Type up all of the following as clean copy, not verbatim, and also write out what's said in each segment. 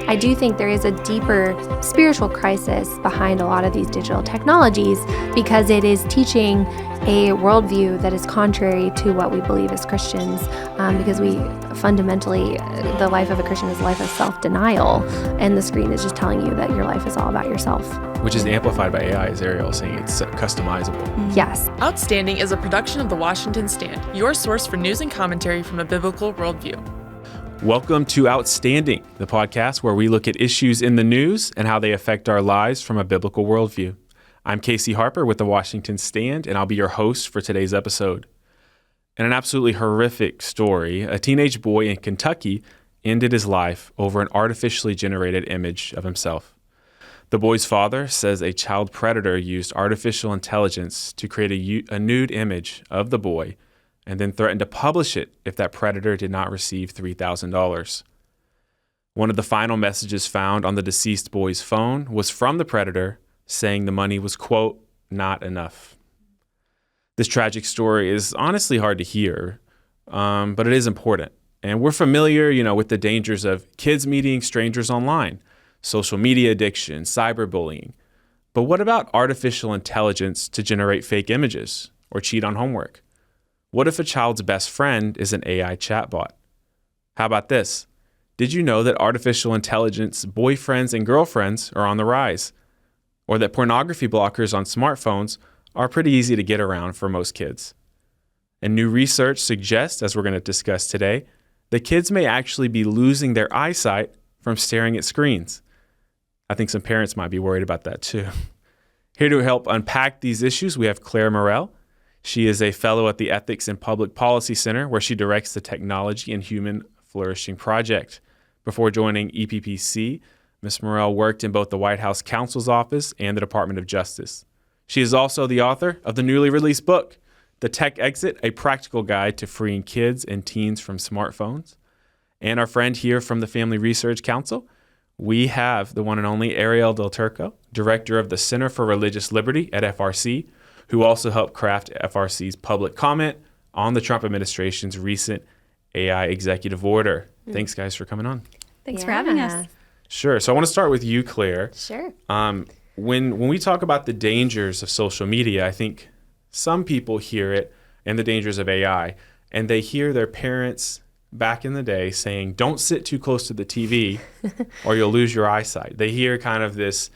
I do think there is a deeper spiritual crisis behind a lot of these digital technologies because it is teaching a worldview that is contrary to what we believe as Christians, because we fundamentally, the life of a Christian is a life of self-denial, and the screen is just telling you that your life is all about yourself. Which is amplified by AI, as Arielle saying it's customizable. Yes. Outstanding is a production of The Washington Stand, your source for news and commentary from a biblical worldview. Welcome to Outstanding, the podcast where we look at issues in the news and how they affect our lives from a biblical worldview. I'm Casey Harper with The Washington Stand, and I'll be your host for today's episode. In an absolutely horrific story, a teenage boy in Kentucky ended his life over an artificially generated image of himself. The boy's father says a child predator used artificial intelligence to create a nude image of the boy and then threatened to publish it if that predator did not receive $3,000. One of the final messages found on the deceased boy's phone was from the predator saying the money was, quote, not enough. This tragic story is honestly hard to hear, but it is important. And we're familiar, with the dangers of kids meeting strangers online, social media addiction, cyberbullying. But what about artificial intelligence to generate fake images or cheat on homework? What if a child's best friend is an AI chatbot? How about this? Did you know that artificial intelligence boyfriends and girlfriends are on the rise? Or that pornography blockers on smartphones are pretty easy to get around for most kids? And new research suggests, as we're going to discuss today, that kids may actually be losing their eyesight from staring at screens. I think some parents might be worried about that too. Here to help unpack these issues, we have Clare Morell. She is a fellow at the Ethics and Public Policy Center, where she directs the Technology and Human Flourishing Project. Before joining EPPC, Ms. Morell worked in both the White House Counsel's Office and the Department of Justice. She is also the author of the newly released book, The Tech Exit, a practical guide to freeing kids and teens from smartphones. And our friend here from the Family Research Council, we have the one and only Arielle del Turco, director of the Center for Religious Liberty at FRC, who also helped craft FRC's public comment on the Trump administration's recent AI executive order. Thanks, guys, for coming on. Thanks for having us. Sure. So I want to start with you, Clare. Sure. When we talk about the dangers of social media, I think some people hear it and the dangers of AI, and they hear their parents back in the day saying, don't sit too close to the TV or you'll lose your eyesight. They hear kind of this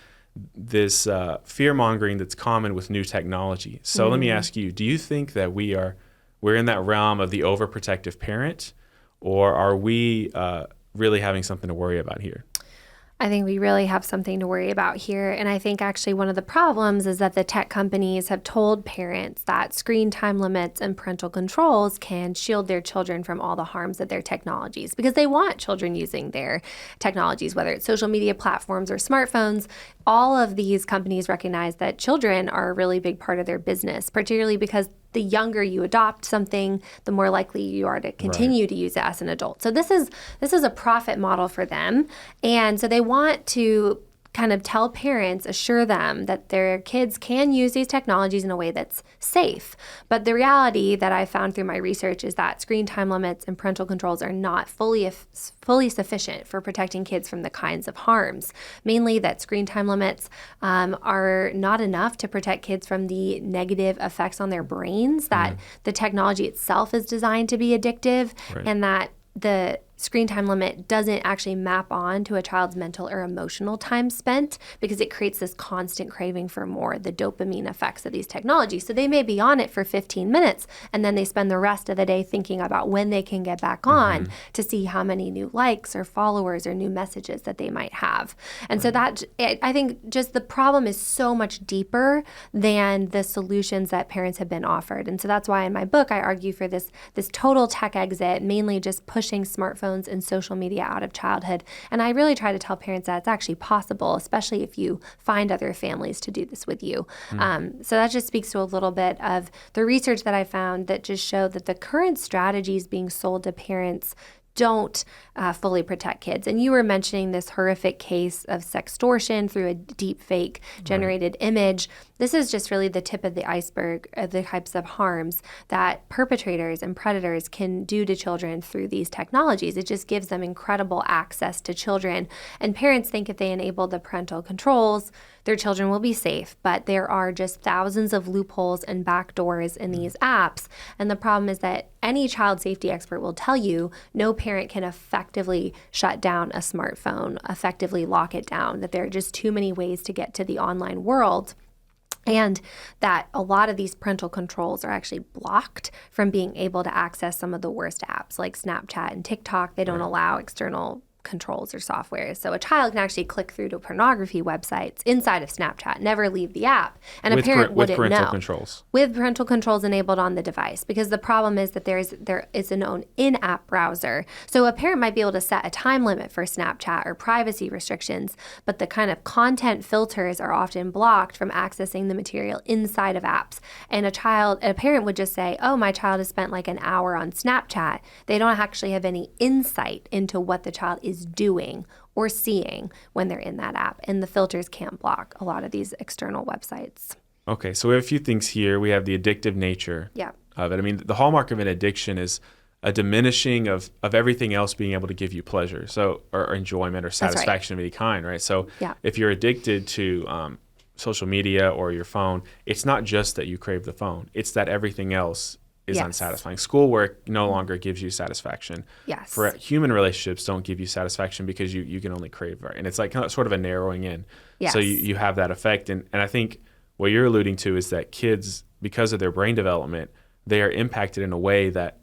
fear-mongering that's common with new technology. So let me ask you, do you think that we're in that realm of the overprotective parent, or are we really having something to worry about here? I think we really have something to worry about here. And I think actually one of the problems is that the tech companies have told parents that screen time limits and parental controls can shield their children from all the harms of their technologies, because they want children using their technologies, whether it's social media platforms or smartphones. All of these companies recognize that children are a really big part of their business, particularly because the younger you adopt something, the more likely you are to continue to use it as an adult. So this is a profit model for them. And so they want to kind of tell parents, assure them that their kids can use these technologies in a way that's safe. But the reality that I found through my research is that screen time limits and parental controls are not fully sufficient for protecting kids from the kinds of harms. Mainly that screen time limits are not enough to protect kids from the negative effects on their brains, that the technology itself is designed to be addictive, and that the screen time limit doesn't actually map on to a child's mental or emotional time spent, because it creates this constant craving for more, the dopamine effects of these technologies. So they may be on it for 15 minutes, and then they spend the rest of the day thinking about when they can get back on to see how many new likes or followers or new messages that they might have. And so that, I think just the problem is so much deeper than the solutions that parents have been offered. And so that's why in my book, I argue for this total tech exit, mainly just pushing smartphones and social media out of childhood. And I really try to tell parents that it's actually possible, especially if you find other families to do this with you. So that just speaks to a little bit of the research that I found that just showed that the current strategies being sold to parents don't fully protect kids. And you were mentioning this horrific case of sextortion through a deep fake generated image. This is just really the tip of the iceberg of the types of harms that perpetrators and predators can do to children through these technologies. It just gives them incredible access to children. And parents think if they enable the parental controls, their children will be safe. But there are just thousands of loopholes and backdoors in these apps. And the problem is that any child safety expert will tell you no parent can effectively shut down a smartphone, effectively lock it down, that there are just too many ways to get to the online world. And that a lot of these parental controls are actually blocked from being able to access some of the worst apps like Snapchat and TikTok. They don't allow external controls or software. So a child can actually click through to pornography websites inside of Snapchat, never leave the app. And a parent wouldn't know. With parental controls. With parental controls enabled on the device. Because the problem is that there is an own in-app browser. So a parent might be able to set a time limit for Snapchat or privacy restrictions, but the kind of content filters are often blocked from accessing the material inside of apps. And a parent would just say, oh, my child has spent like an hour on Snapchat. They don't actually have any insight into what the child is doing or seeing when they're in that app. And the filters can't block a lot of these external websites. Okay, so we have a few things here. We have the addictive nature of it. I mean, the hallmark of an addiction is a diminishing of everything else being able to give you pleasure, or enjoyment or satisfaction of any kind, right? So if you're addicted to social media or your phone, it's not just that you crave the phone. It's that everything else is unsatisfying. Schoolwork no longer gives you satisfaction. Yes. For human relationships don't give you satisfaction because you can only crave, right? And it's like kind of sort of a narrowing in. Yes. So you have that effect. And I think what you're alluding to is that kids, because of their brain development, they are impacted in a way that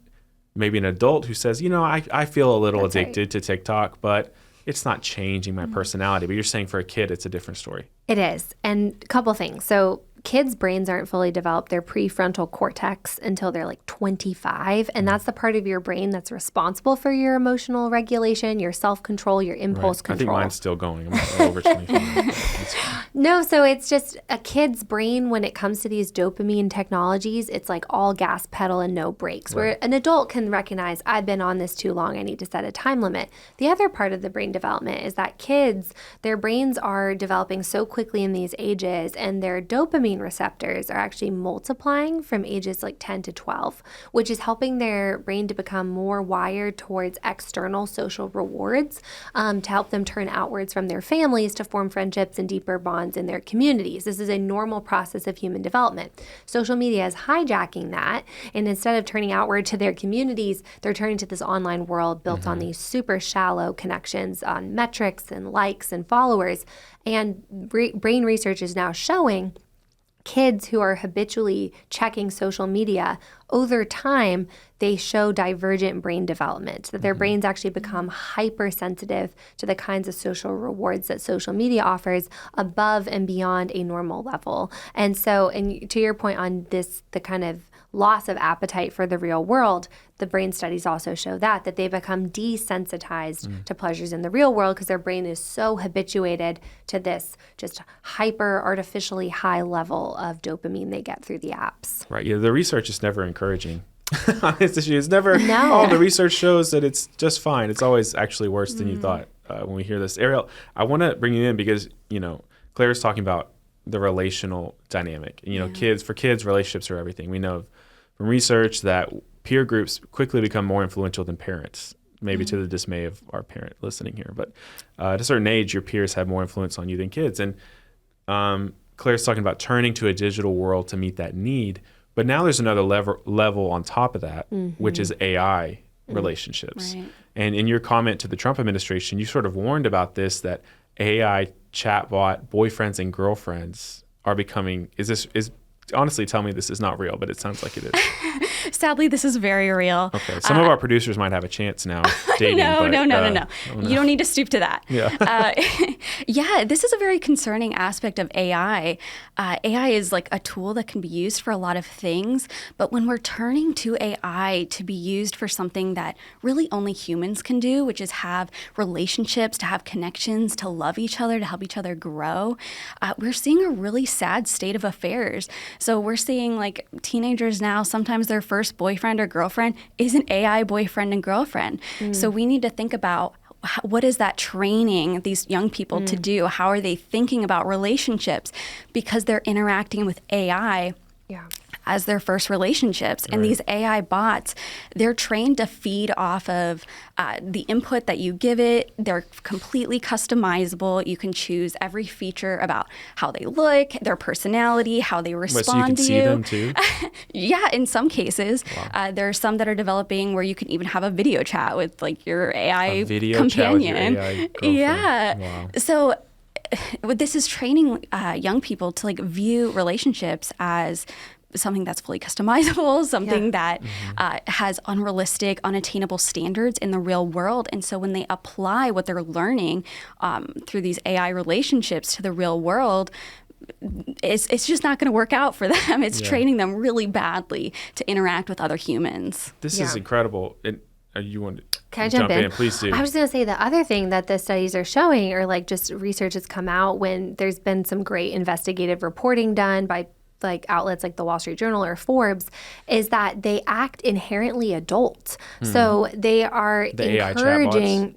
maybe an adult who says, I feel a little addicted to TikTok, but it's not changing my personality. But you're saying for a kid, it's a different story. It is. And a couple things. So kids' brains aren't fully developed, their prefrontal cortex, until they're like 25. And that's the part of your brain that's responsible for your emotional regulation, your self-control, your impulse control. I think mine's still going. I'm over 25. No, so it's just a kid's brain when it comes to these dopamine technologies, it's like all gas pedal and no brakes. Where an adult can recognize, I've been on this too long, I need to set a time limit. The other part of the brain development is that kids, their brains are developing so quickly in these ages, and their dopamine receptors are actually multiplying from ages like 10 to 12, which is helping their brain to become more wired towards external social rewards, to help them turn outwards from their families to form friendships and deeper bonds in their communities. This is a normal process of human development. Social media is hijacking that, and instead of turning outward to their communities, they're turning to this online world built on these super shallow connections on metrics and likes and followers. And brain research is now showing kids who are habitually checking social media, over time, they show divergent brain development, that their brains actually become hypersensitive to the kinds of social rewards that social media offers above and beyond a normal level. And so, and to your point on this, the kind of loss of appetite for the real world, the brain studies also show that they become desensitized to pleasures in the real world because their brain is so habituated to this just hyper artificially high level of dopamine they get through the apps. Right. Yeah. The research is never encouraging on this issue. It's never, the research shows that it's just fine. It's always actually worse than you thought when we hear this. Arielle, I want to bring you in because, Claire is talking about the relational dynamic. For kids, relationships are everything. We know from research that peer groups quickly become more influential than parents, maybe to the dismay of our parent listening here. But at a certain age, your peers have more influence on you than kids. And Claire's talking about turning to a digital world to meet that need. But now there's another level on top of that, which is AI relationships. Right. And in your comment to the Trump administration, you sort of warned about this, that AI chatbot boyfriends and girlfriends are becoming, honestly, tell me this is not real, but it sounds like it is. Sadly, this is very real. Okay. Some of our producers might have a chance now dating. No. You don't need to stoop to that. Yeah. This is a very concerning aspect of AI. AI is like a tool that can be used for a lot of things, but when we're turning to AI to be used for something that really only humans can do, which is have relationships, to have connections, to love each other, to help each other grow, we're seeing a really sad state of affairs. So we're seeing like teenagers now, sometimes their first boyfriend or girlfriend is an AI boyfriend and girlfriend. So we need to think about what is that training these young people to do? How are they thinking about relationships? Because they're interacting with AI as their first relationships. And these AI bots, they're trained to feed off of the input that you give it. They're completely customizable. You can choose every feature about how they look, their personality, how they respond to you. So you can see them too? Yeah, in some cases. There are some that are developing where you can even have a video chat with like your AI companion. Chat with your AI girlfriend. Yeah. Wow. So this is training young people to like view relationships as something that's fully customizable, something that has unrealistic, unattainable standards in the real world. And so when they apply what they're learning through these AI relationships to the real world, it's just not going to work out for them. It's training them really badly to interact with other humans. This is incredible. And you want to Can I jump in? Please do. I was going to say the other thing that the studies are showing, or like just research has come out when there's been some great investigative reporting done by like outlets like the Wall Street Journal or Forbes, is that they act inherently adult. So they are encouraging,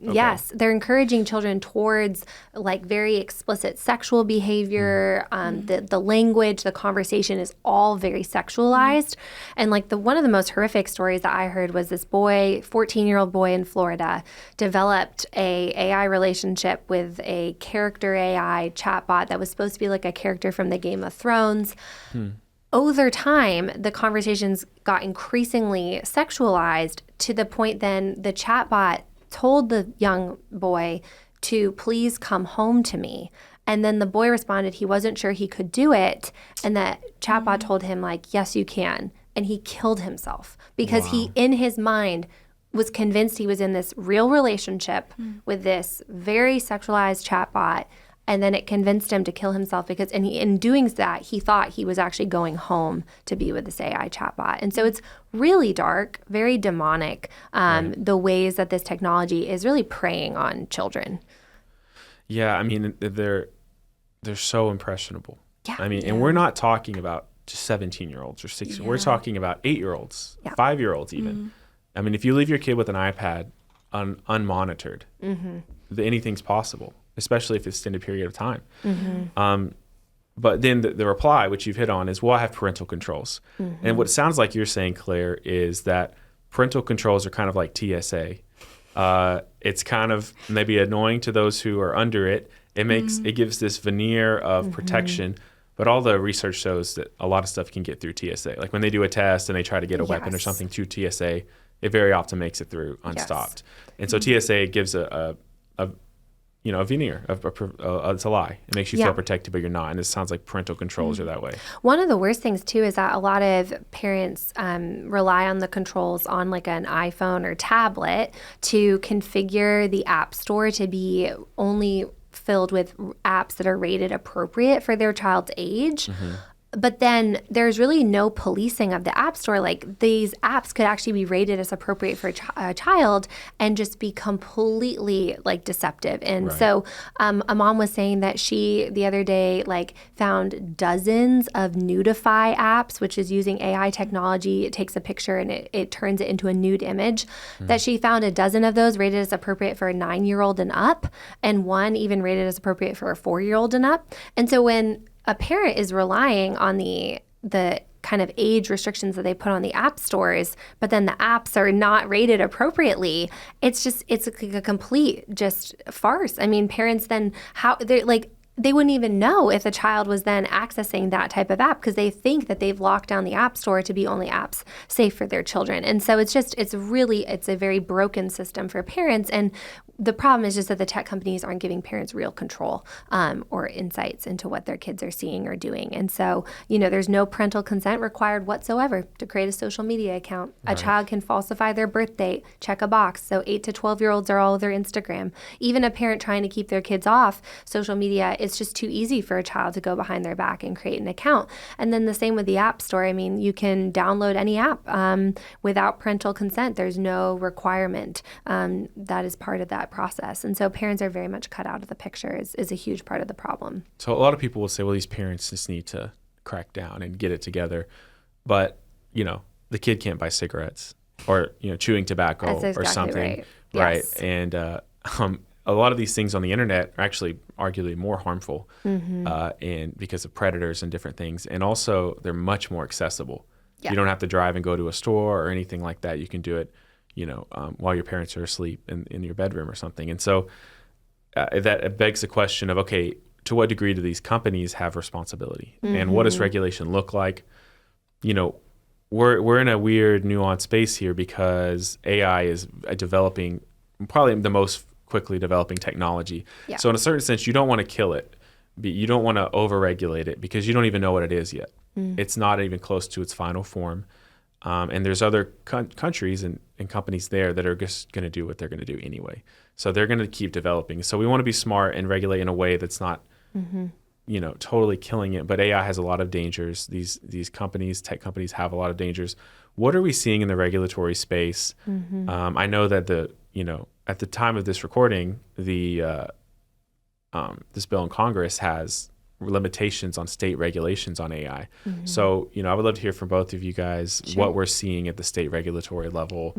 they're encouraging children towards like very explicit sexual behavior. The language, the conversation is all very sexualized. And like one of the most horrific stories that I heard was this boy, 14-year-old boy in Florida, developed a AI relationship with a character AI chatbot that was supposed to be like a character from the Game of Thrones. Over time, the conversations got increasingly sexualized to the point then the chatbot told the young boy to please come home to me. And then the boy responded he wasn't sure he could do it. And that chatbot told him like, yes, you can. And he killed himself because he, in his mind, was convinced he was in this real relationship with this very sexualized chatbot. And then it convinced him to kill himself because, and in doing that, he thought he was actually going home to be with this AI chatbot. And so it's really dark, very demonic, the ways that this technology is really preying on children. Yeah, I mean, they're so impressionable. Yeah. I mean, and we're not talking about just 17-year-olds or 16. We're talking about 8-year-olds, 5-year-olds even. I mean, if you leave your kid with an iPad unmonitored, anything's possible, especially if it's extended period of time. But then the reply, which you've hit on, is, well, I have parental controls. And what it sounds like you're saying, Claire, is that parental controls are kind of like TSA. It's kind of maybe annoying to those who are under it. It gives this veneer of protection. But all the research shows that a lot of stuff can get through TSA. Like when they do a test and they try to get a weapon or something through TSA, it very often makes it through unstopped. And so TSA gives a veneer. It's a lie. It makes you feel protected, but you're not. And it sounds like parental controls are that way. One of the worst things, too, is that a lot of parents rely on the controls on like an iPhone or tablet to configure the App Store to be only filled with apps that are rated appropriate for their child's age. But then there's really no policing of the App Store. Like these apps could actually be rated as appropriate for a child and just be completely like deceptive. And so a mom was saying that she the other day like found dozens of nudify apps, which is using AI technology. It takes a picture and it turns it into a nude image. That she found a dozen of those rated as appropriate for a 9-year-old and up, and one even rated as appropriate for a 4-year-old and up. And so when a parent is relying on the kind of age restrictions that they put on the app stores, but then the apps are not rated appropriately, it's like a complete just farce. I mean, parents then they wouldn't even know if the child was then accessing that type of app because they think that they've locked down the app store to be only apps safe for their children. And so it's a very broken system for parents. And the problem is just that the tech companies aren't giving parents real control or insights into what their kids are seeing or doing. And so, there's no parental consent required whatsoever to create a social media account. A child can falsify their birth date, check a box. So 8 to 12-year-olds are all over their Instagram. Even a parent trying to keep their kids off social media, it's just too easy for a child to go behind their back and create an account. And then the same with the App Store. I mean, you can download any app without parental consent. There's no requirement that is part of that process. And so parents are very much cut out of the picture is a huge part of the problem. So a lot of people will say, well, these parents just need to crack down and get it together. But, the kid can't buy cigarettes or, chewing tobacco That's or exactly something. right. Yes. And a lot of these things on the internet are actually arguably more harmful and because of predators and different things. And also they're much more accessible. Yeah. You don't have to drive and go to a store or anything like that. You can do it, while your parents are asleep in your bedroom or something. And so that begs the question of, okay, to what degree do these companies have responsibility? And what does regulation look like? We're in a weird nuanced space here because AI is developing, probably the most quickly developing technology. Yeah. So in a certain sense, you don't want to kill it, but you don't want to overregulate it because you don't even know what it is yet. It's not even close to its final form. And there's other countries and companies there that are just going to do what they're going to do anyway. So they're going to keep developing. So we want to be smart and regulate in a way that's not, totally killing it. But AI has a lot of dangers. These companies, tech companies, have a lot of dangers. What are we seeing in the regulatory space? I know that at the time of this recording, this bill in Congress has limitations on state regulations on AI. So, I would love to hear from both of you guys what we're seeing at the state regulatory level,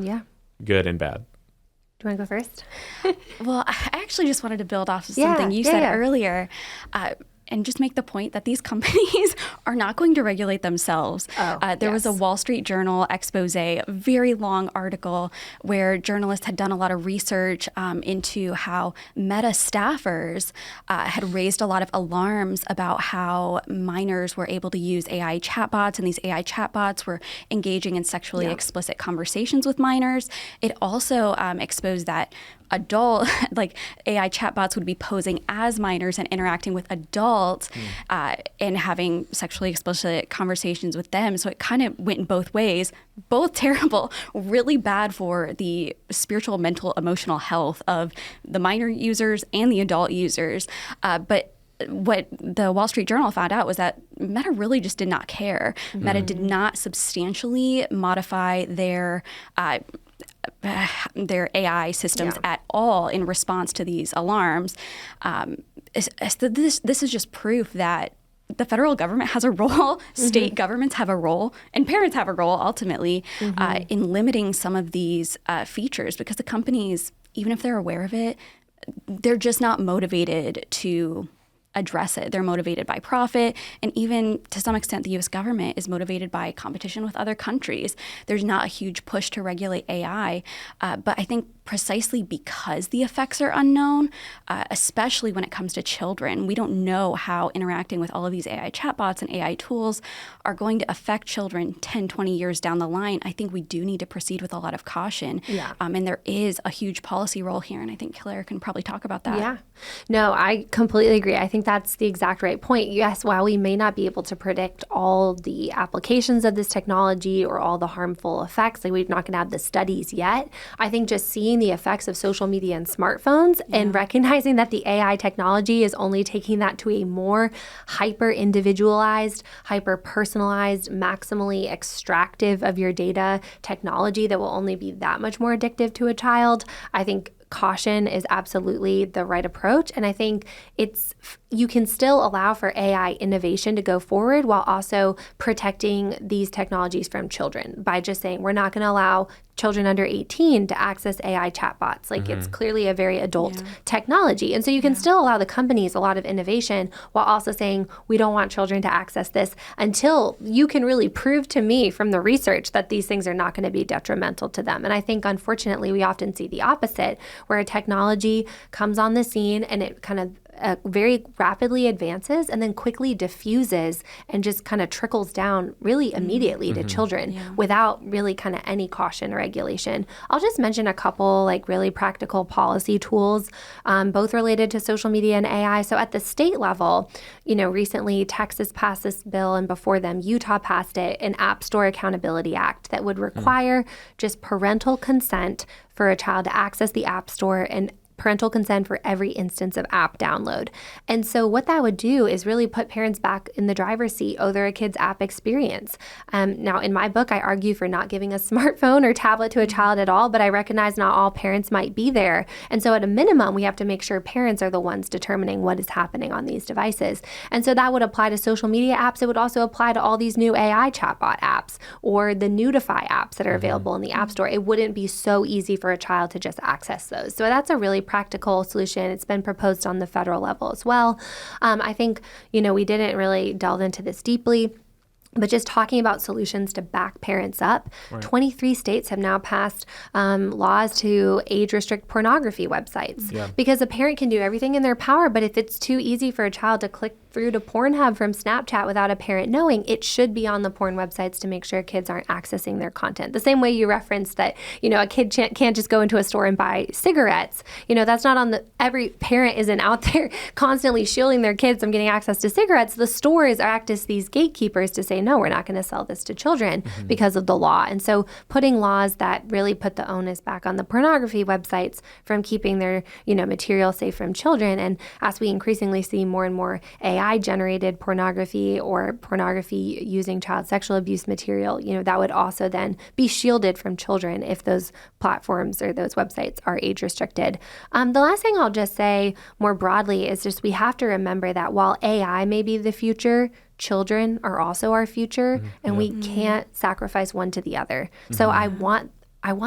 good and bad. Do you want to go first? Well, I actually just wanted to build off of something you said earlier. And just make the point that these companies are not going to regulate themselves. There was a Wall Street Journal expose, a very long article where journalists had done a lot of research into how Meta staffers had raised a lot of alarms about how minors were able to use AI chatbots, and these AI chatbots were engaging in sexually explicit conversations with minors. It also exposed that like AI chatbots would be posing as minors and interacting with adults and having sexually explicit conversations with them. So it kind of went in both ways, both terrible, really bad for the spiritual, mental, emotional health of the minor users and the adult users. But what the Wall Street Journal found out was that Meta really just did not care. Meta did not substantially modify their AI systems at all in response to these alarms. This is just proof that the federal government has a role, state governments have a role, and parents have a role ultimately in limiting some of these features, because the companies, even if they're aware of it, they're just not motivated to address it. They're motivated by profit, and even to some extent the US government is motivated by competition with other countries. There's not a huge push to regulate AI, but I think precisely because the effects are unknown, especially when it comes to children, we don't know how interacting with all of these AI chatbots and AI tools are going to affect children 10, 20 years down the line. I think we do need to proceed with a lot of caution. And there is a huge policy role here, and I think Clare can probably talk about that. Yeah. No, I completely agree. I think that's the exact right point. Yes, while we may not be able to predict all the applications of this technology or all the harmful effects, like we're not going to have the studies yet, I think just seeing the effects of social media and smartphones and recognizing that the AI technology is only taking that to a more hyper-individualized, hyper-personalized, maximally extractive of your data technology that will only be that much more addictive to a child, I think caution is absolutely the right approach. And I think you can still allow for AI innovation to go forward while also protecting these technologies from children by just saying we're not going to allow children under 18 to access AI chatbots. Like it's clearly a very adult technology. And so you can still allow the companies a lot of innovation while also saying we don't want children to access this until you can really prove to me from the research that these things are not going to be detrimental to them. And I think unfortunately we often see the opposite, where a technology comes on the scene and it kind of very rapidly advances and then quickly diffuses and just kind of trickles down really immediately to children without really kind of any caution or regulation. I'll just mention a couple like really practical policy tools, both related to social media and AI. So at the state level, recently Texas passed this bill, and before them Utah passed it, an App Store Accountability Act that would require just parental consent for a child to access the App Store and parental consent for every instance of app download. And so what that would do is really put parents back in the driver's seat over a kid's app experience. Now, in my book, I argue for not giving a smartphone or tablet to a child at all, but I recognize not all parents might be there. And so at a minimum, we have to make sure parents are the ones determining what is happening on these devices. And so that would apply to social media apps. It would also apply to all these new AI chatbot apps or the Notify apps that are available in the App Store. It wouldn't be so easy for a child to just access those. So that's a really practical solution. It's been proposed on the federal level as well. I think, we didn't really delve into this deeply. But just talking about solutions to back parents up, 23 states have now passed laws to age restrict pornography websites. Because a parent can do everything in their power, but if it's too easy for a child to click through to Pornhub from Snapchat without a parent knowing, it should be on the porn websites to make sure kids aren't accessing their content. The same way you referenced that, a kid can't just go into a store and buy cigarettes. That's not on every parent isn't out there constantly shielding their kids from getting access to cigarettes. The stores act as these gatekeepers to say, no, we're not going to sell this to children because of the law. And so putting laws that really put the onus back on the pornography websites from keeping their, material safe from children. And as we increasingly see more and more AI-generated pornography or pornography using child sexual abuse material, that would also then be shielded from children if those platforms or those websites are age restricted. The last thing I'll just say more broadly is just we have to remember that while AI may be the future, children are also our future, and we can't sacrifice one to the other. So I want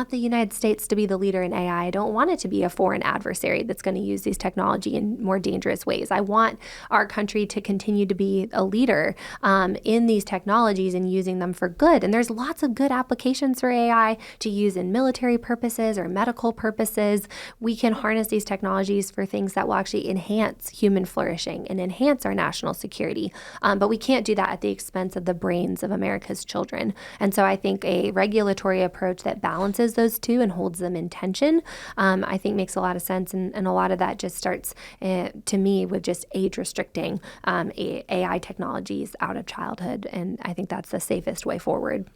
the United States to be the leader in AI. I don't want it to be a foreign adversary that's going to use these technology in more dangerous ways. I want our country to continue to be a leader in these technologies and using them for good. And there's lots of good applications for AI to use in military purposes or medical purposes. We can harness these technologies for things that will actually enhance human flourishing and enhance our national security. But we can't do that at the expense of the brains of America's children. And so I think a regulatory approach that balances those two and holds them in tension, I think makes a lot of sense. And a lot of that just starts, to me, with just age restricting AI technologies out of childhood. And I think that's the safest way forward.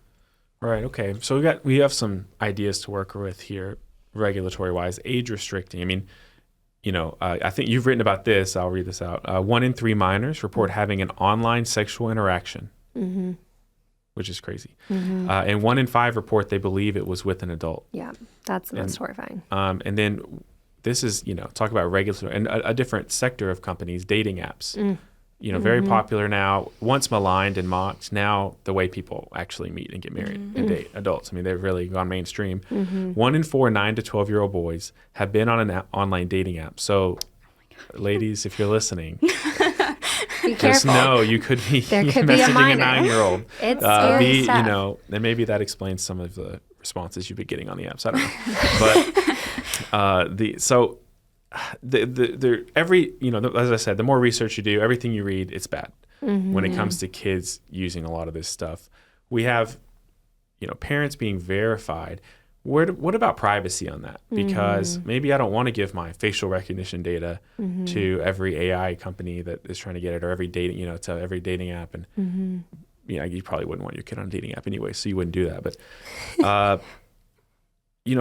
Right. Okay. So we have some ideas to work with here, regulatory wise. Age restricting. I mean, I think you've written about this. I'll read this out. 1 in 3 minors report having an online sexual interaction. Which is crazy. And 1 in 5 report they believe it was with an adult. Yeah, that's most horrifying. And then this is, talk about regulatory and a different sector of companies, dating apps. Very popular now, once maligned and mocked, now the way people actually meet and get married and date adults. I mean, they've really gone mainstream. 1 in 4 9 to 12-year-old boys have been on an online dating app. So, ladies, if you're listening... Be careful. Just know you could be messaging a 9-year-old. It's scary stuff. And maybe that explains some of the responses you've been getting on the apps. I don't know. But as I said, the more research you do, everything you read, it's bad. When it comes to kids using a lot of this stuff, we have, parents being verified. What about privacy on that? Because maybe I don't want to give my facial recognition data to every AI company that is trying to get it, or every dating, to every dating app. And you probably wouldn't want your kid on a dating app anyway, so you wouldn't do that. But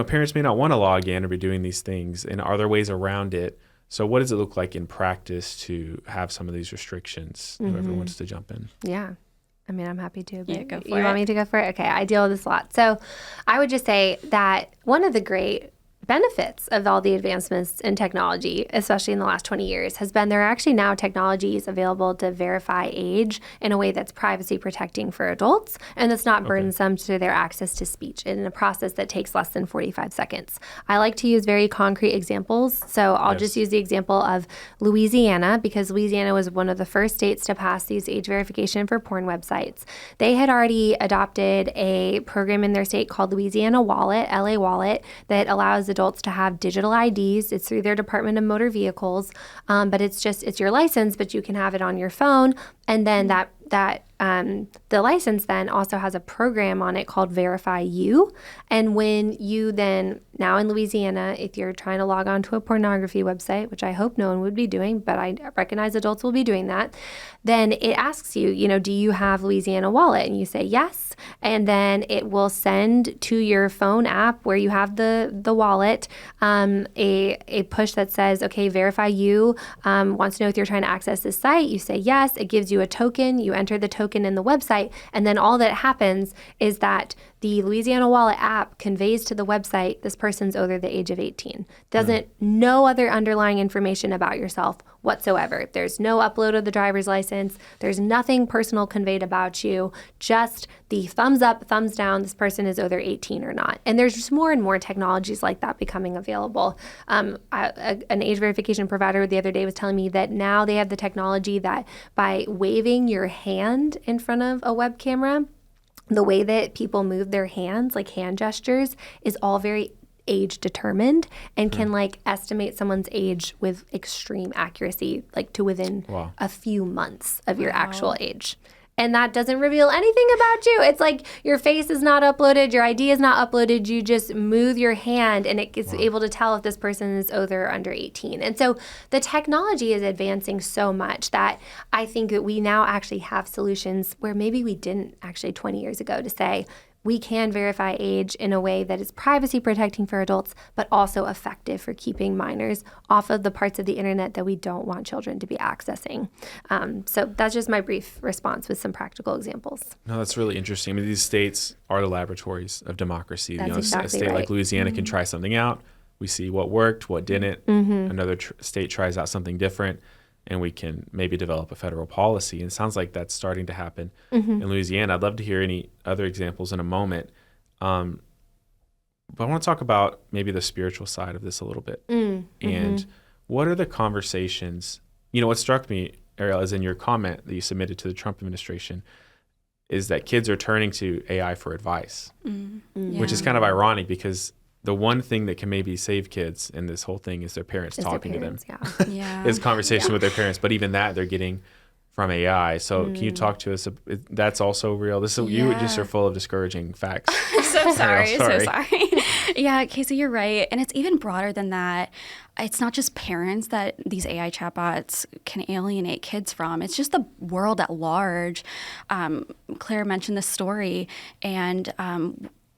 parents may not want to log in or be doing these things. And are there ways around it? So what does it look like in practice to have some of these restrictions? Whoever wants to jump in. Yeah. I mean, I'm happy to. But yeah, go for you it. Want me to go for it? Okay, I deal with this a lot. So I would just say that one of the great benefits of all the advancements in technology, especially in the last 20 years, has been there are actually now technologies available to verify age in a way that's privacy protecting for adults and that's not burdensome to their access to speech in a process that takes less than 45 seconds. I like to use very concrete examples. So I'll just use the example of Louisiana, because Louisiana was one of the first states to pass these age verification for porn websites. They had already adopted a program in their state called Louisiana Wallet, LA Wallet, that allows adults to have digital IDs. It's through their Department of Motor Vehicles, but it's your license, but you can have it on your phone. And then the license then also has a program on it called Verify You. And when you then now in Louisiana, if you're trying to log on to a pornography website, which I hope no one would be doing, but I recognize adults will be doing that, then it asks you, do you have Louisiana Wallet? And you say yes. And then it will send to your phone app where you have the wallet a push that says, okay, verify you, wants to know if you're trying to access this site. You say yes. It gives you a token. You enter the token in the website. And then all that happens is that the Louisiana Wallet app conveys to the website this person's over the age of 18. No other underlying information about yourself whatsoever. There's no upload of the driver's license. There's nothing personal conveyed about you, just the thumbs up, thumbs down, this person is over 18 or not. And there's just more and more technologies like that becoming available. An age verification provider the other day was telling me that now they have the technology that by waving your hand in front of a web camera, the way that people move their hands, like hand gestures, is all very age determined and can estimate someone's age with extreme accuracy, like to within a few months of your actual age. And that doesn't reveal anything about you. It's like your face is not uploaded, your ID is not uploaded. You just move your hand and it gets able to tell if this person is over or under 18. And so the technology is advancing so much that I think that we now actually have solutions where maybe we didn't actually 20 years ago to say, we can verify age in a way that is privacy protecting for adults, but also effective for keeping minors off of the parts of the internet that we don't want children to be accessing. So that's just my brief response with some practical examples. No, that's really interesting. I mean, these states are the laboratories of democracy. That's exactly a state right. like Louisiana can try something out. We see what worked, what didn't. Another state tries out something different, and we can maybe develop a federal policy. And it sounds like that's starting to happen in Louisiana. I'd love to hear any other examples in a moment. But I want to talk about maybe the spiritual side of this a little bit. And what are the conversations? What struck me, Arielle, is in your comment that you submitted to the Trump administration, is that kids are turning to AI for advice, which is kind of ironic because the one thing that can maybe save kids in this whole thing is their parents talking to them. Is conversation with their parents. But even that they're getting from AI. So can you talk to us? That's also real. You just are full of discouraging facts. So sorry. Yeah, Casey, you're right. And it's even broader than that. It's not just parents that these AI chatbots can alienate kids from. It's just the world at large. Claire mentioned this story, and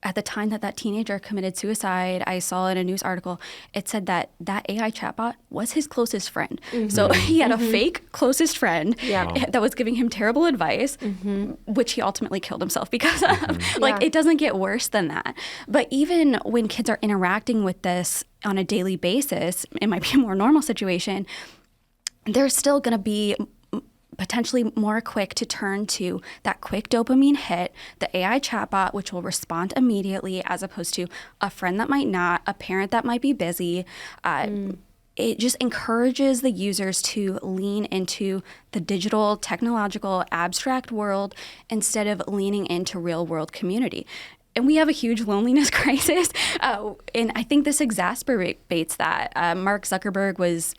at the time that teenager committed suicide, I saw in a news article, it said that AI chatbot was his closest friend. So he had a fake closest friend that was giving him terrible advice, which he ultimately killed himself because of. It doesn't get worse than that. But even when kids are interacting with this on a daily basis, it might be a more normal situation, they're still going to be potentially more quick to turn to that quick dopamine hit, the AI chatbot, which will respond immediately, as opposed to a friend that might not, a parent that might be busy. It just encourages the users to lean into the digital, technological, abstract world instead of leaning into real world community. And we have a huge loneliness crisis, and I think this exacerbates that. Mark Zuckerberg was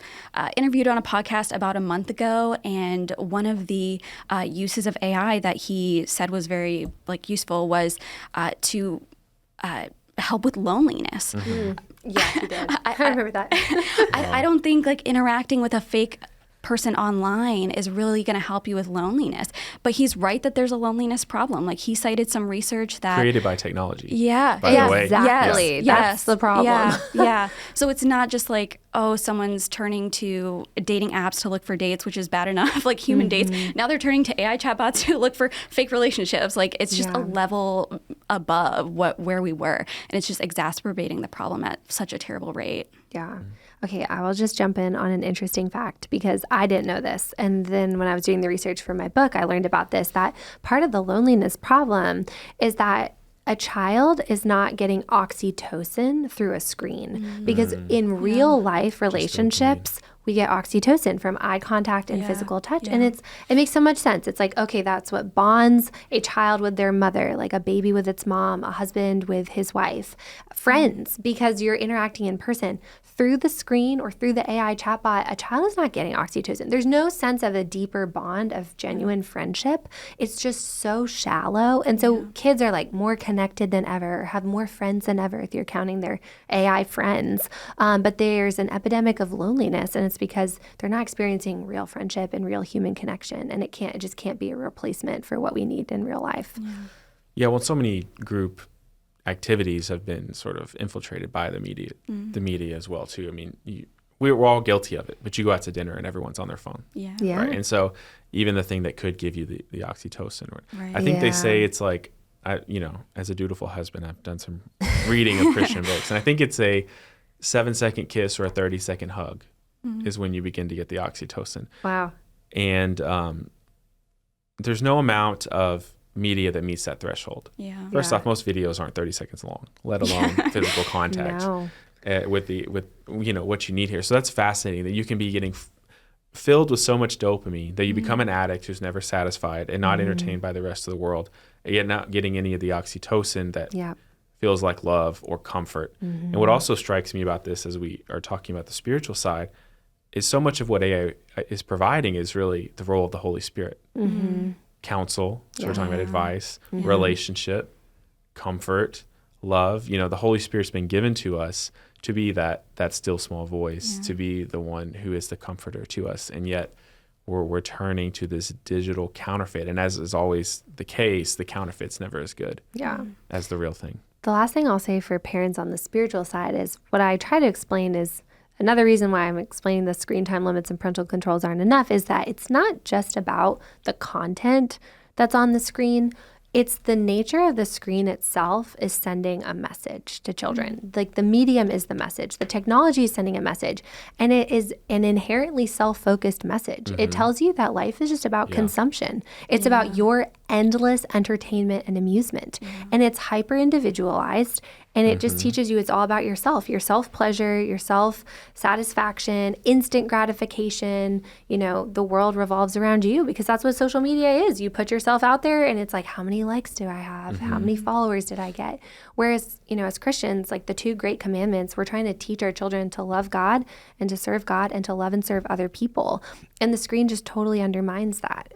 interviewed on a podcast about a month ago, and one of the uses of AI that he said was very useful was to help with loneliness. Yeah, he did. I remember that. I don't think interacting with a fake person online is really going to help you with loneliness. But he's right that there's a loneliness problem. He cited some research that created by technology. Yeah. By the way. Exactly. Yes. That's the problem. Yeah. So it's not just someone's turning to dating apps to look for dates, which is bad enough, human dates. Now they're turning to AI chatbots to look for fake relationships. It's just a level above where we were. And it's just exacerbating the problem at such a terrible rate. Yeah. Okay, I will just jump in on an interesting fact because I didn't know this. And then when I was doing the research for my book, I learned about this, that part of the loneliness problem is that a child is not getting oxytocin through a screen because in real life relationships, we get oxytocin from eye contact and physical touch. And it makes so much sense. It's like, okay, that's what bonds a child with their mother, like a baby with its mom, a husband with his wife, friends, because you're interacting in person. Through the screen or through the AI chatbot, a child is not getting oxytocin. There's no sense of a deeper bond of genuine friendship. It's just so shallow. And so kids are like more connected than ever, or have more friends than ever if you're counting their AI friends. But there's an epidemic of loneliness, and it's because they're not experiencing real friendship and real human connection. And it just can't be a replacement for what we need in real life. Yeah, well, so many group activities have been sort of infiltrated by the media as well too. I mean, we're all guilty of it, but you go out to dinner and everyone's on their phone. Yeah. Right? And so even the thing that could give you the oxytocin, I think they say it's like, as a dutiful husband, I've done some reading of Christian books, and I think it's a 7-second kiss or a 30-second hug is when you begin to get the oxytocin. Wow. And there's no amount of media that meets that threshold. First off, most videos aren't 30 seconds long, let alone physical contact with what you need here. So that's fascinating that you can be getting filled with so much dopamine that you become an addict who's never satisfied and not entertained by the rest of the world, and yet not getting any of the oxytocin that feels like love or comfort. And what also strikes me about this, as we are talking about the spiritual side, is so much of what AI is providing is really the role of the Holy Spirit. Counsel, so we're talking about advice, relationship, comfort, love. The Holy Spirit's been given to us to be that still small voice, to be the one who is the comforter to us. And yet we're turning to this digital counterfeit. And as is always the case, the counterfeit's never as good as the real thing. The last thing I'll say for parents on the spiritual side is what I try to explain is another reason why I'm explaining the screen time limits and parental controls aren't enough is that it's not just about the content that's on the screen. It's the nature of the screen itself is sending a message to children. Like the medium is the message. The technology is sending a message. And it is an inherently self-focused message. It tells you that life is just about consumption. It's about your endless entertainment and amusement. And it's hyper-individualized. And it just teaches you it's all about yourself, your self-pleasure, your self-satisfaction, instant gratification. The world revolves around you because that's what social media is. You put yourself out there and it's like, how many likes do I have? How many followers did I get? Whereas, as Christians, like the 2 great commandments, we're trying to teach our children to love God and to serve God and to love and serve other people. And the screen just totally undermines that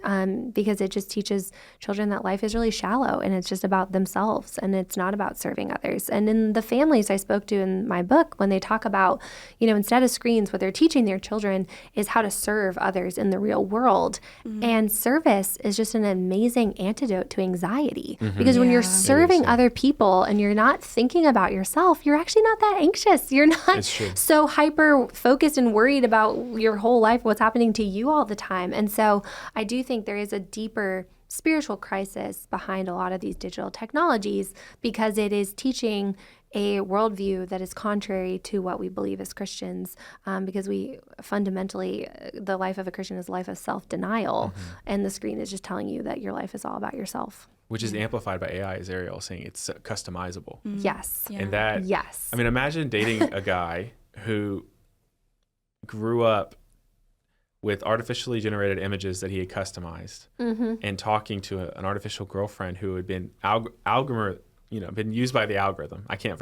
because it just teaches children that life is really shallow and it's just about themselves and it's not about serving others. And in the families I spoke to in my book, when they talk about, instead of screens, what they're teaching their children is how to serve others in the real world. And service is just an amazing antidote to anxiety because when you're serving other people and you're not thinking about yourself, you're actually not that anxious. You're not so hyper focused and worried about your whole life, what's happening to you all the time. And so I do think there is a deeper spiritual crisis behind a lot of these digital technologies because it is teaching a worldview that is contrary to what we believe as Christians, because we fundamentally, the life of a Christian is a life of self-denial, and the screen is just telling you that your life is all about yourself. Which is amplified by AI, as Arielle saying it's customizable. Yes. And that, I mean, imagine dating a guy who grew up with artificially generated images that he had customized and talking to an artificial girlfriend who had been been used by the algorithm. I can't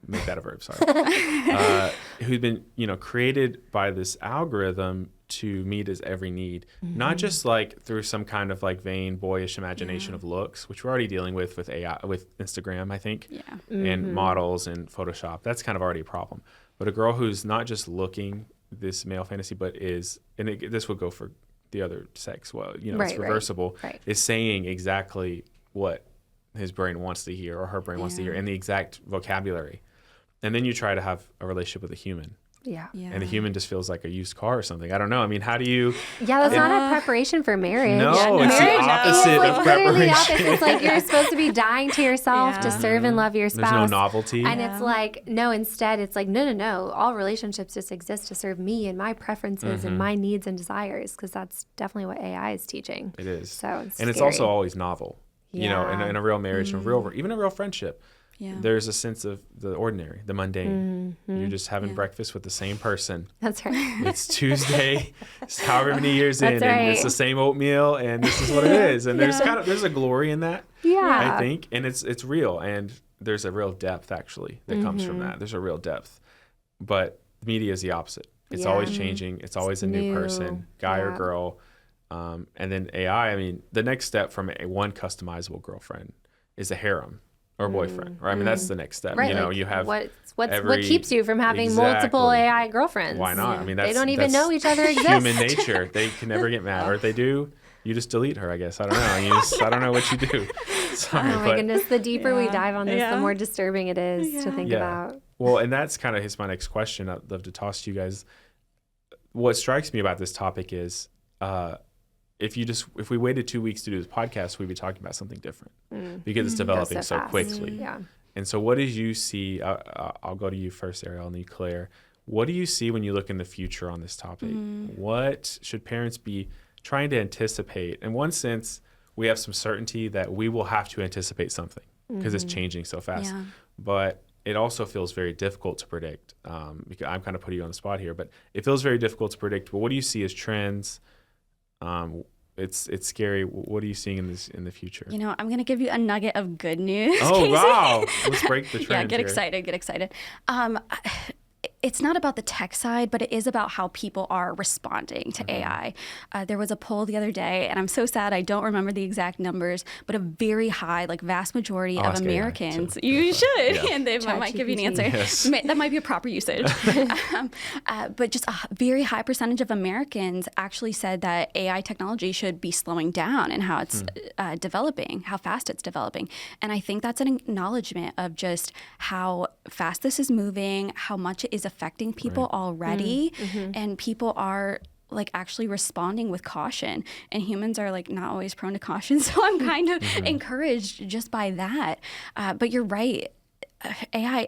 make that a verb, sorry. Who'd been, created by this algorithm to meet his every need, not just like through some kind of like vain, boyish imagination of looks, which we're already dealing with AI, with Instagram, I think, and models and Photoshop. That's kind of already a problem. But a girl who's not just looking this male fantasy, but is, and this would go for the other sex, it's reversible, is saying exactly what his brain wants to hear or her brain wants to hear in the exact vocabulary. And then you try to have a relationship with a human. And the human just feels like a used car or something. I don't know. I mean, how do you... that's not a preparation for marriage. No, it's the opposite of preparation. It's like you're supposed to be dying to yourself to serve and love your spouse. There's no novelty. And it's like, no, instead it's like, no. All relationships just exist to serve me and my preferences and my needs and desires, because that's definitely what AI is teaching. It is. So it's and it's also always novel. In a real marriage, even a real friendship. there's a sense of the ordinary, the mundane. You're just having breakfast with the same person. That's right. It's Tuesday, it's however many years in, That's and right. it's the same oatmeal, and this is what it is. And there's a glory in that, I think, and it's real, and there's a real depth actually that comes from that. There's a real depth, but media is the opposite. It's always changing. It's always a new person, guy or girl, and then AI. I mean, the next step from one customizable girlfriend is a harem. Or boyfriend, right? I mean, that's the next step. Right, you know, like you have what keeps you from having Exactly. multiple AI girlfriends? Why not? I mean, they don't even know each other exist. Human nature. They can never get mad, or if they do, you just delete her. I guess I don't know. I don't know what you do. Sorry, oh my goodness! The deeper we dive on this, the more disturbing it is to think about. Well, and that's kind of my next question. I'd love to toss to you guys. What strikes me about this topic is, if we waited 2 weeks to do this podcast, we'd be talking about something different because it's developing so quickly. Yeah. And so what did you see? I'll go to you first, Arielle, and then Clare. What do you see when you look in the future on this topic? What should parents be trying to anticipate? In one sense, we have some certainty that we will have to anticipate something because it's changing so fast. Yeah. But it also feels very difficult to predict. Because I'm kind of putting you on the spot here, but it feels very difficult to predict. But what do you see as trends? It's scary. What are you seeing in the future? You know, I'm going to give you a nugget of good news. Oh, Casey. wow. Let's break the trend. Yeah, get excited. It's not about the tech side, but it is about how people are responding to AI. There was a poll the other day, and I'm so sad I don't remember the exact numbers, but a very high, like vast majority of Americans. You should, and they might give you an answer. Yes. That might be a proper usage. But just a very high percentage of Americans actually said that AI technology should be slowing down and how it's developing, how fast it's developing. And I think that's an acknowledgement of just how fast this is moving, how much it is affecting people already, and people are like actually responding with caution, and humans are like not always prone to caution. So I'm kind of encouraged just by that. But you're right, AI,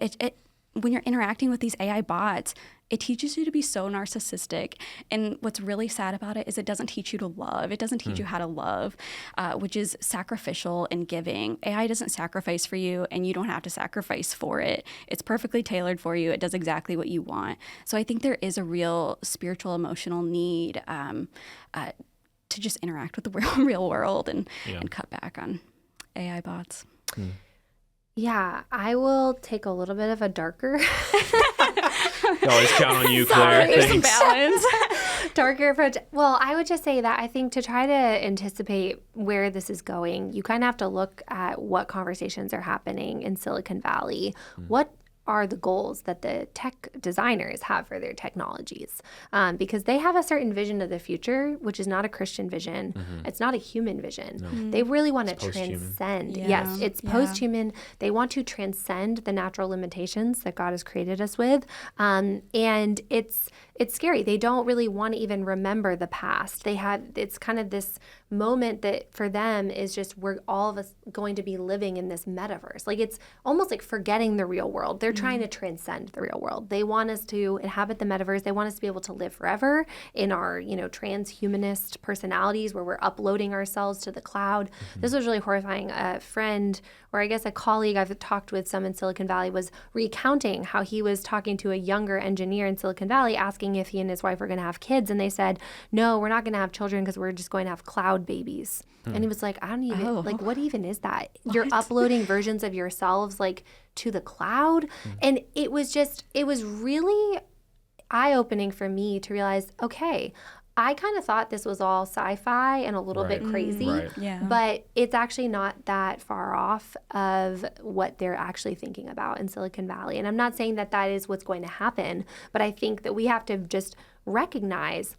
when you're interacting with these AI bots, it teaches you to be so narcissistic. And what's really sad about it is it doesn't teach you to love. It doesn't teach you how to love, which is sacrificial and giving. AI doesn't sacrifice for you, and you don't have to sacrifice for it. It's perfectly tailored for you. It does exactly what you want. So I think there is a real spiritual, emotional need to just interact with the real world and cut back on AI bots. Yeah, I will take a little bit of a darker always count on you, Clare. There's some balance. darker approach. Well, I would just say that I think to try to anticipate where this is going, you kind of have to look at what conversations are happening in Silicon Valley. What are the goals that the tech designers have for their technologies, because they have a certain vision of the future, which is not a Christian vision. It's not a human vision. No. They really want to transcend. Yes, it's post-human. They want to transcend the natural limitations that God has created us with, and it's scary. They don't really want to even remember the past. It's kind of this moment that for them is just we're all of us going to be living in this metaverse. Like it's almost like forgetting the real world. They're trying to transcend the real world. They want us to inhabit the metaverse. They want us to be able to live forever in our, transhumanist personalities where we're uploading ourselves to the cloud. This was really horrifying. A friend, or I guess a colleague I've talked with some in Silicon Valley, was recounting how he was talking to a younger engineer in Silicon Valley asking if he and his wife were going to have kids. And they said, no, we're not going to have children because we're just going to have cloud babies. And he was like, I don't even, what even is that? What? You're uploading versions of yourselves to the cloud. And it was really eye-opening for me to realize, okay, I kind of thought this was all sci-fi and a little bit crazy, but it's actually not that far off of what they're actually thinking about in Silicon Valley. And I'm not saying that that is what's going to happen, but I think that we have to just recognize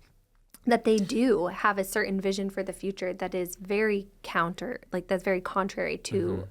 that they do have a certain vision for the future that is very that's very contrary to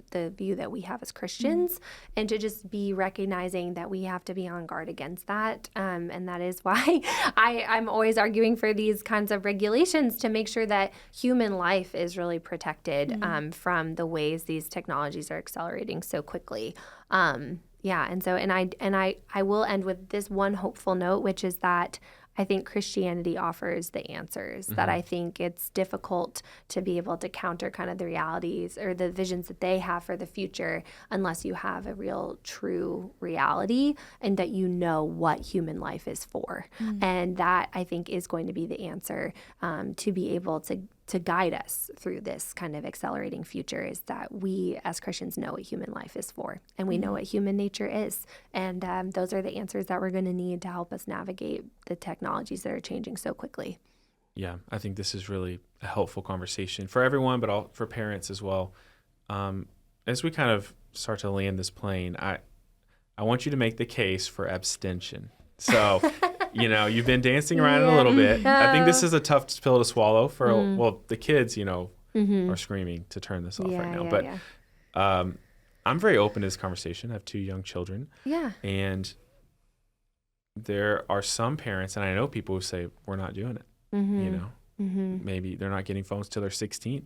the view that we have as Christians, and to just be recognizing that we have to be on guard against that. And that is why I'm always arguing for these kinds of regulations to make sure that human life is really protected from the ways these technologies are accelerating so quickly. And I will end with this one hopeful note, which is that I think Christianity offers the answers, that I think it's difficult to be able to counter kind of the realities or the visions that they have for the future unless you have a real true reality and that you know what human life is for. And that, I think, is going to be the answer to be able to guide us through this kind of accelerating future, is that we as Christians know what human life is for, and we know what human nature is. And those are the answers that we're going to need to help us navigate the technologies that are changing so quickly. Yeah, I think this is really a helpful conversation for everyone, but all for parents as well. As we kind of start to land this plane, I want you to make the case for abstention. So, you've been dancing around it a little bit. I think this is a tough pill to swallow for, well, the kids, are screaming to turn this off right now. But I'm very open to this conversation. I have 2 young children. Yeah. And there are some parents, and I know people who say, we're not doing it. Maybe they're not getting phones till they're 16.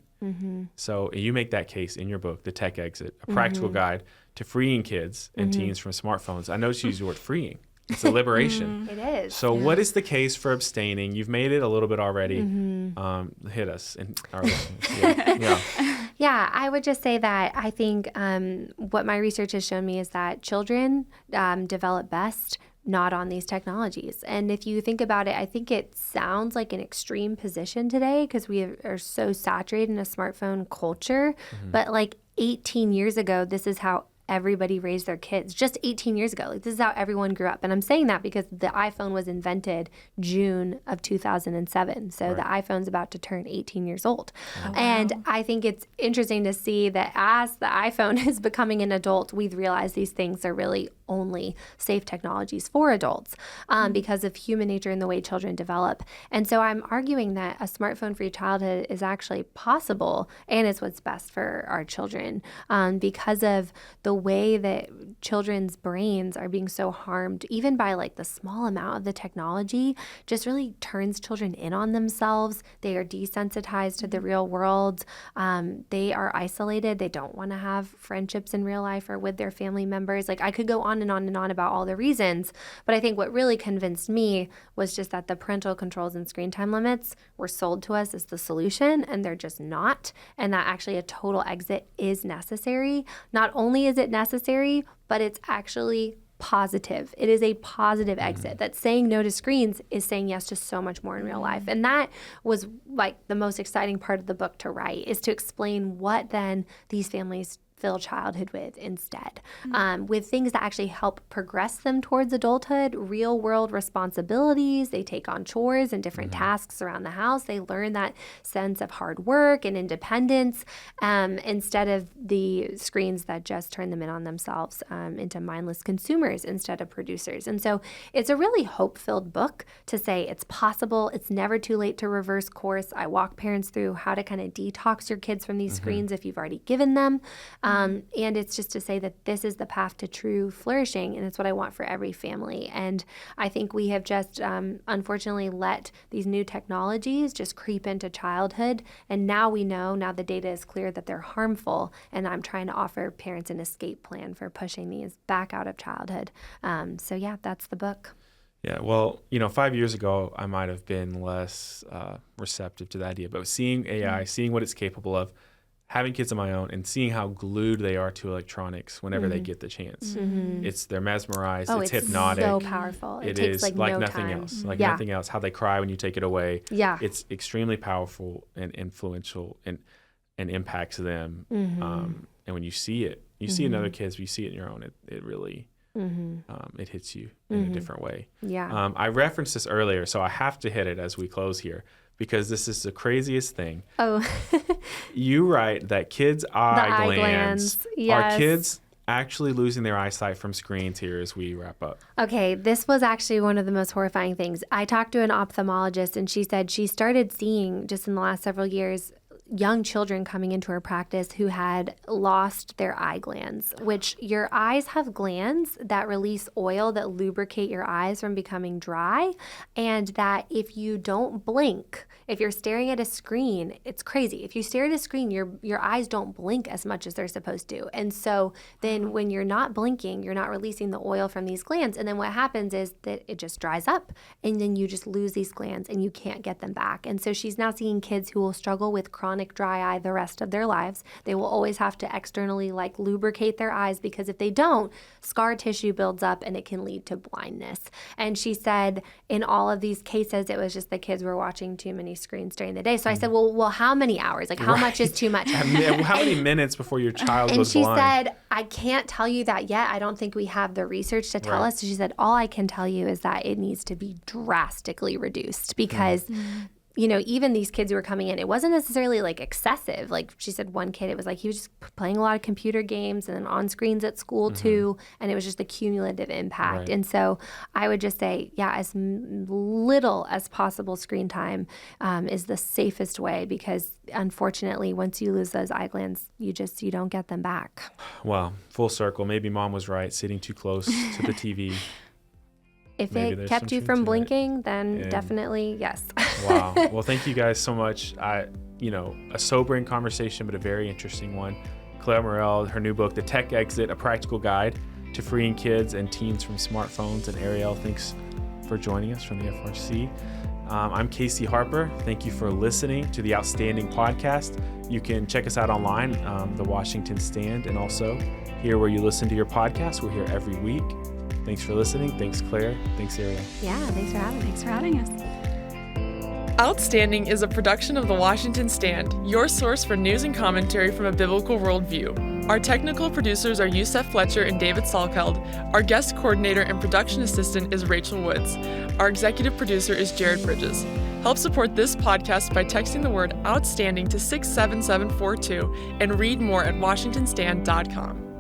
So you make that case in your book, The Tech Exit, a practical guide to freeing kids and teens from smartphones. I noticed you use the word freeing. It's a liberation. It is. So what is the case for abstaining? You've made it a little bit already. Hit us and our listeners. Yeah, I would just say that I think what my research has shown me is that children develop best not on these technologies. And if you think about it, I think it sounds like an extreme position today because we are so saturated in a smartphone culture. But like 18 years ago, this is how everybody raised their kids. Just 18 years ago. Like, this is how everyone grew up. And I'm saying that because the iPhone was invented June of 2007. So the iPhone's about to turn 18 years old. Oh, wow. And I think it's interesting to see that as the iPhone is becoming an adult, we've realized these things are really only safe technologies for adults because of human nature and the way children develop. And so I'm arguing that a smartphone-free childhood is actually possible, and it's what's best for our children because of the way that children's brains are being so harmed, even by like the small amount of the technology, just really turns children in on themselves. They are desensitized to the real world. They are isolated. They don't want to have friendships in real life or with their family members. Like, I could go on and on and on about all the reasons, but I think what really convinced me was just that the parental controls and screen time limits were sold to us as the solution, and they're just not, and that actually a total exit is necessary. Not only is it necessary, but it's actually positive. It is a positive exit. That saying no to screens is saying yes to so much more in real life. And that was like the most exciting part of the book to write, is to explain what then these families fill childhood with instead, with things that actually help progress them towards adulthood, real world responsibilities. They take on chores and different tasks around the house. They learn that sense of hard work and independence instead of the screens that just turn them in on themselves into mindless consumers instead of producers. And so it's a really hope-filled book to say it's possible. It's never too late to reverse course. I walk parents through how to kind of detox your kids from these screens if you've already given them. And it's just to say that this is the path to true flourishing, and it's what I want for every family. And I think we have just unfortunately let these new technologies just creep into childhood. And now we know, now the data is clear that they're harmful. And I'm trying to offer parents an escape plan for pushing these back out of childhood. So yeah, that's the book. Yeah, well, 5 years ago, I might have been less receptive to the idea. But seeing AI, seeing what it's capable of, having kids of my own and seeing how glued they are to electronics whenever they get the chance. They're mesmerized. It's hypnotic. So powerful. It takes is like like no nothing time. else. Like nothing else. How they cry when you take it away. Yeah. It's extremely powerful and influential and impacts them. And when you see it, you see in other kids, but you see it in your own, it really it hits you in a different way. Yeah. I referenced this earlier, so I have to hit it as we close here, because this is the craziest thing. Oh. You write that kids' eye glands. Yes. Are kids actually losing their eyesight from screens here as we wrap up? Okay, this was actually one of the most horrifying things. I talked to an ophthalmologist, and she said she started seeing just in the last several years young children coming into her practice who had lost their eye glands, which your eyes have glands that release oil that lubricate your eyes from becoming dry. And that if you don't blink, if you're staring at a screen, it's crazy. If you stare at a screen, your eyes don't blink as much as they're supposed to. And so then when you're not blinking, you're not releasing the oil from these glands. And then what happens is that it just dries up, and then you just lose these glands and you can't get them back. And so she's now seeing kids who will struggle with chronic dry eye the rest of their lives. They will always have to externally lubricate their eyes, because if they don't, scar tissue builds up and it can lead to blindness. And she said in all of these cases, it was just the kids were watching too many screens during the day. So I said, well, how many hours? How much is too much? How many minutes before your child and was she blind? said, I can't tell you that yet. I don't think we have the research to tell us. So she said, all I can tell you is that it needs to be drastically reduced, because even these kids who were coming in, it wasn't necessarily excessive. She said one kid, it was he was just playing a lot of computer games and then on screens at school too. And it was just a cumulative impact. Right. And so I would just say, as little as possible screen time is the safest way, because unfortunately, once you lose those eye glands, you don't get them back. Wow. Full circle. Maybe mom was right, sitting too close to the TV. If Maybe it kept you from blinking, then definitely yes. Wow. Well, thank you guys so much. A sobering conversation, but a very interesting one. Clare Morell, her new book, The Tech Exit, A Practical Guide to Freeing Kids and Teens from Smartphones. And Arielle, thanks for joining us from the FRC. I'm Casey Harper. Thank you for listening to the Outstanding Podcast. You can check us out online, The Washington Stand, and also here where you listen to your podcast. We're here every week. Thanks for listening. Thanks, Clare. Thanks, Arielle. Yeah, thanks for having me. Thanks for having us. Outstanding is a production of The Washington Stand, your source for news and commentary from a biblical worldview. Our technical producers are Yusef Fletcher and David Salkeld. Our guest coordinator and production assistant is Rachel Woods. Our executive producer is Jared Bridges. Help support this podcast by texting the word OUTSTANDING to 67742 and read more at WashingtonStand.com.